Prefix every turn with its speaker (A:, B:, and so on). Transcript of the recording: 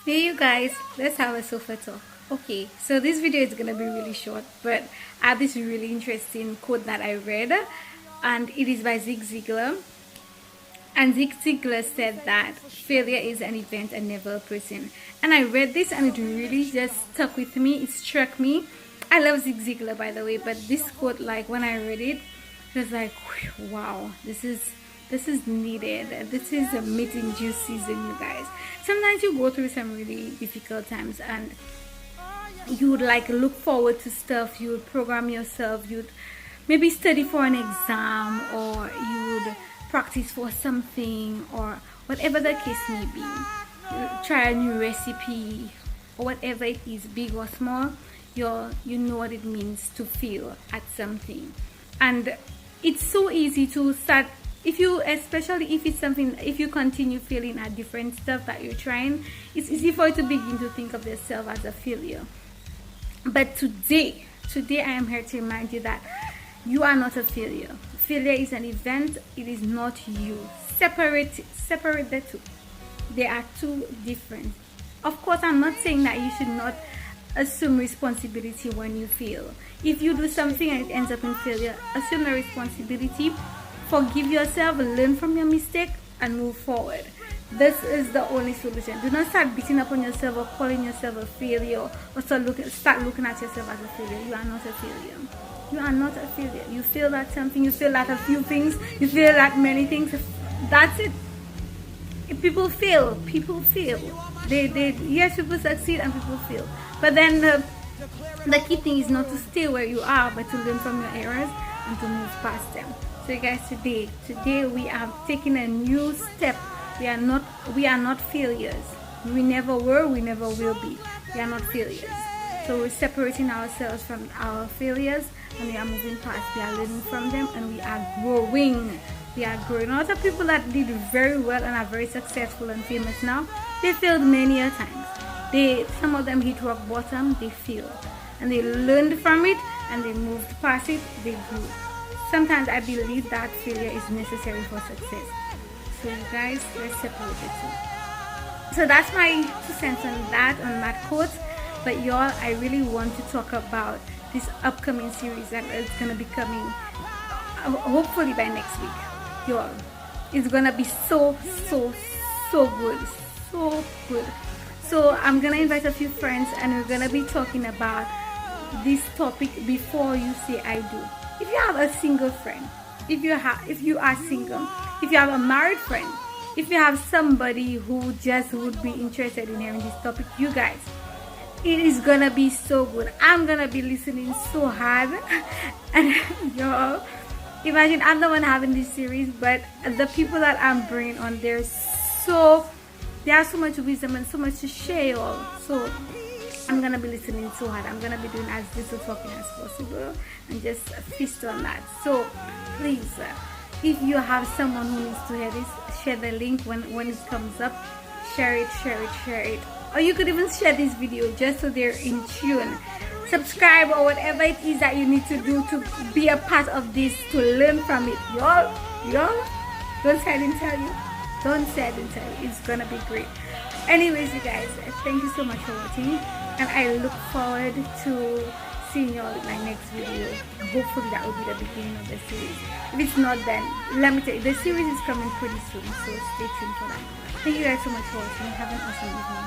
A: Hey you guys, let's have a sofa talk. Okay, so this video is gonna be really short, but I have this really interesting quote that I read, and it is by Zig Ziglar. And Zig Ziglar said that failure is an event and never a person. And I read this and it really just stuck with me. It struck me. I love Zig Ziglar, by the way, but this quote, like when I read it, it was like, wow, this is needed. This is a meat in juice season, you guys. Sometimes you go through some really difficult times and you would like look forward to stuff. You would program yourself. You'd maybe study for an exam, or you would practice for something, or whatever the case may be. You try a new recipe or whatever it is, big or small. You know what it means to fail at something, and it's so easy to start. If you, especially if it's something, if you continue failing at different stuff that you're trying, it's easy for you to begin to think of yourself as a failure. But today I am here to remind you that you are not a failure. Failure is an event, it is not you. Separate the two. They are two different. Of course, I'm not saying that you should not assume responsibility when you fail. If you do something and it ends up in failure, assume the responsibility, forgive yourself, learn from your mistake, and move forward. This is the only solution. Do not start beating up on yourself or calling yourself a failure, or start looking at yourself as a failure. You are not a failure. You are not a failure. You fail at something, you fail at a few things, you fail at many things. That's it. If people fail. Yes, people succeed and people fail. But then the key thing is not to stay where you are, but to learn from your errors and to move past them. So you guys, today we are taking a new step. We are not failures. We never were, we never will be. We are not failures. So we're separating ourselves from our failures, and we are moving past. We are learning from them, and we are growing. We are growing. A lot of people that did very well and are very successful and famous now, they failed many a times. Some of them hit rock bottom, they failed, and they learned from it, and they moved past it, they grew. Sometimes I believe that failure is necessary for success. So you guys, let's separate the two. So that's my 2 cents on that quote. But y'all, I really want to talk about this upcoming series that is gonna be coming, hopefully by next week. Y'all, it's gonna be so good, so good. So I'm gonna invite a few friends, and we're gonna be talking about this topic before you say I do. If you have a single friend, if you are single, if you have a married friend, if you have somebody who just would be interested in hearing this topic, you guys, it is gonna be so good. I'm gonna be listening so hard. And y'all, imagine I'm the one having this series, but the people that I'm bringing on, they have so much wisdom and so much to share, y'all. So I'm gonna be listening so hard. I'm gonna be doing as little talking as possible and just feast on that. So please, if you have someone who needs to hear this, share the link when it comes up. Share it. Or you could even share this video just so they're in tune. Subscribe or whatever it is that you need to do to be a part of this, to learn from it. Y'all, don't say I didn't tell you. Don't say I didn't tell you. It's gonna be great. Anyways, you guys, thank you so much for watching, and I look forward to seeing y'all in my next video. Hopefully that will be the beginning of the series. If it's not, then let me tell you, the series is coming pretty soon, so stay tuned for that. Thank you guys so much for watching. Have an awesome evening.